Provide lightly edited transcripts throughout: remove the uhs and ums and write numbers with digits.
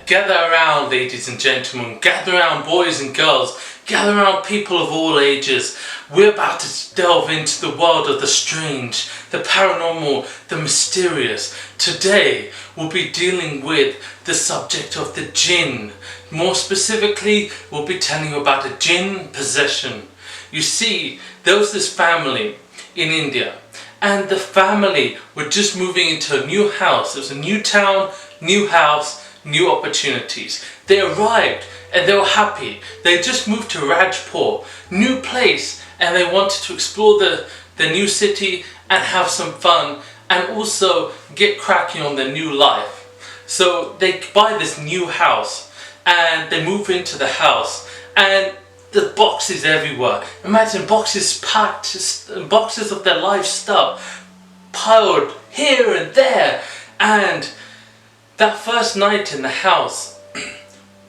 Gather around, ladies and gentlemen, gather around, boys and girls, gather around, people of all ages. We're about to delve into the world of the strange, the paranormal, the mysterious. Today we'll be dealing with the subject of the Jinn. More specifically, we'll be telling you about a Jinn possession. You see, there was this family in India, and the family were just moving into a new house. It was a new town, new house, new opportunities. They arrived and they were happy. They just moved to Rajpur, new place, and they wanted to explore the new city and have some fun and also get cracking on their new life. So they buy this new house and they move into the house, and the boxes everywhere. Imagine boxes packed, boxes of their life stuff piled here and there. And that first night in the house,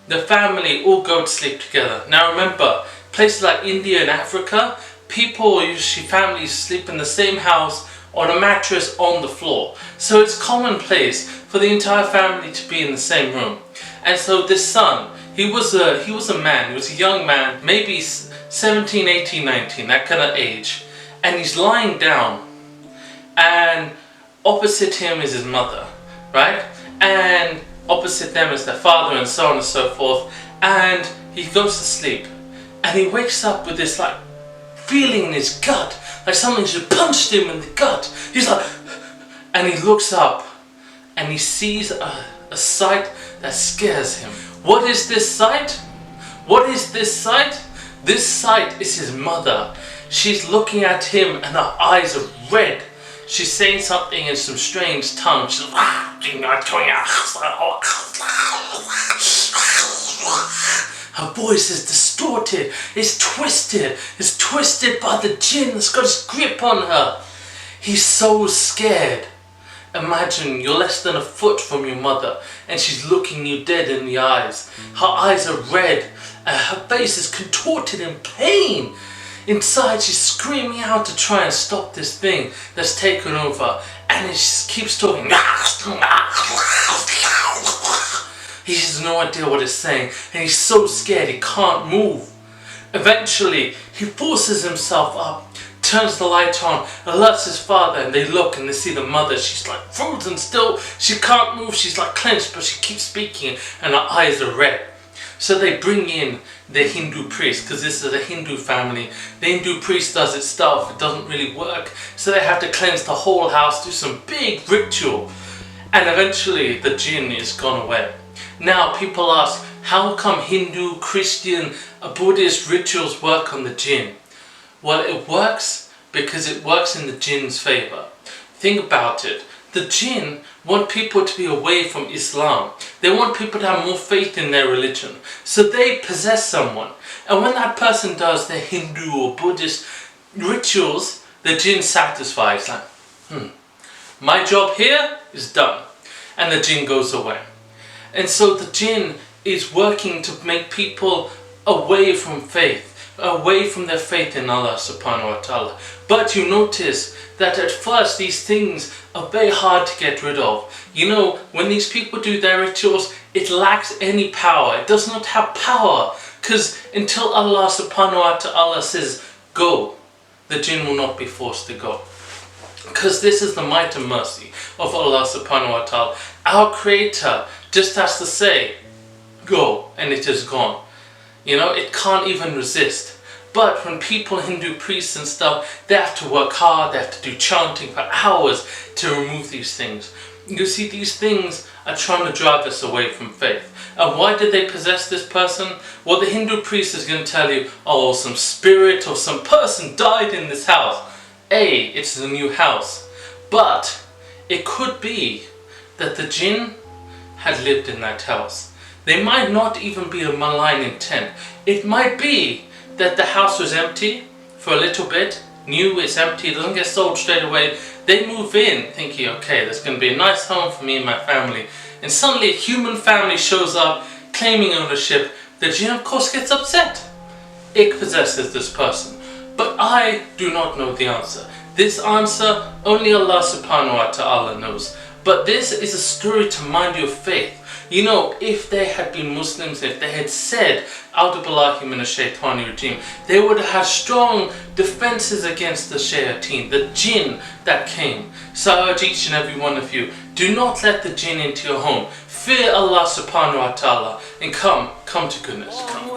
the family all go to sleep together. Now remember, places like India and Africa, people usually, families sleep in the same house on a mattress on the floor. So it's commonplace for the entire family to be in the same room. And so this son, he was a man, he was a young man, maybe 17, 18, 19, that kind of age. And he's lying down, and opposite him is his mother, right? And opposite them is their father, and so on and so forth. And he goes to sleep, and he wakes up with this like feeling in his gut, like something just punched him in the gut. He's like, and he looks up and he sees a sight that scares him. What is this sight? What is this sight? This sight is his mother. She's looking at him and her eyes are red. She's saying something in some strange tongue. She's like, her voice is distorted, it's twisted by the Jinn that's got his grip on her. He's so scared. Imagine you're less than a foot from your mother and she's looking you dead in the eyes. Her eyes are red and her face is contorted in pain. Inside she's screaming out to try and stop this thing that's taken over, and it just keeps talking. He has no idea what it's saying, and he's so scared he can't move. Eventually he forces himself up, turns the light on, alerts his father, and they look and they see the mother. She's like frozen still, she can't move, she's like clenched, but she keeps speaking and her eyes are red. So they bring in the Hindu priest, because this is a Hindu family. The Hindu priest does its stuff, it doesn't really work, so they have to cleanse the whole house, do some big ritual, and eventually the Jinn is gone away. Now people ask, how come Hindu, Christian, Buddhist rituals work on the Jinn? Well, it works because it works in the Jinn's favor. Think about it. The Jinn want people to be away from Islam. They want people to have more faith in their religion. So they possess someone. And when that person does their Hindu or Buddhist rituals, the Jinn satisfies. Like, my job here is done. And the Jinn goes away. And so the Jinn is working to make people away from faith, away from their faith in Allah subhanahu wa ta'ala. But you notice that at first these things are very hard to get rid of. You know, when these people do their rituals, it lacks any power. It does not have power, because until Allah subhanahu wa ta'ala says go, the Jinn will not be forced to go. Because this is the might and mercy of Allah subhanahu wa ta'ala. Our Creator just has to say go, and it is gone. You know, it can't even resist. But when people, Hindu priests and stuff, they have to work hard, they have to do chanting for hours to remove these things. You see, these things are trying to drive us away from faith. And why did they possess this person? Well, the Hindu priest is going to tell you, oh, some spirit or some person died in this house. It's a new house. But it could be that the Jinn had lived in that house. They might not even be a malign intent. It might be that the house was empty for a little bit, new, it's empty, it doesn't get sold straight away. They move in thinking, okay, there's going to be a nice home for me and my family. And suddenly a human family shows up claiming ownership. The Jinn of course gets upset. It possesses this person. But I do not know the answer. This answer only Allah subhanahu wa ta'ala knows. But this is a story to mind your faith. You know, if they had been Muslims, if they had said, A'udhu billahi minash shaitani rajim, they would have had strong defenses against the shayateen, the jinn that came. So I urge each and every one of you, do not let the jinn into your home. Fear Allah subhanahu wa ta'ala and come to goodness. Come.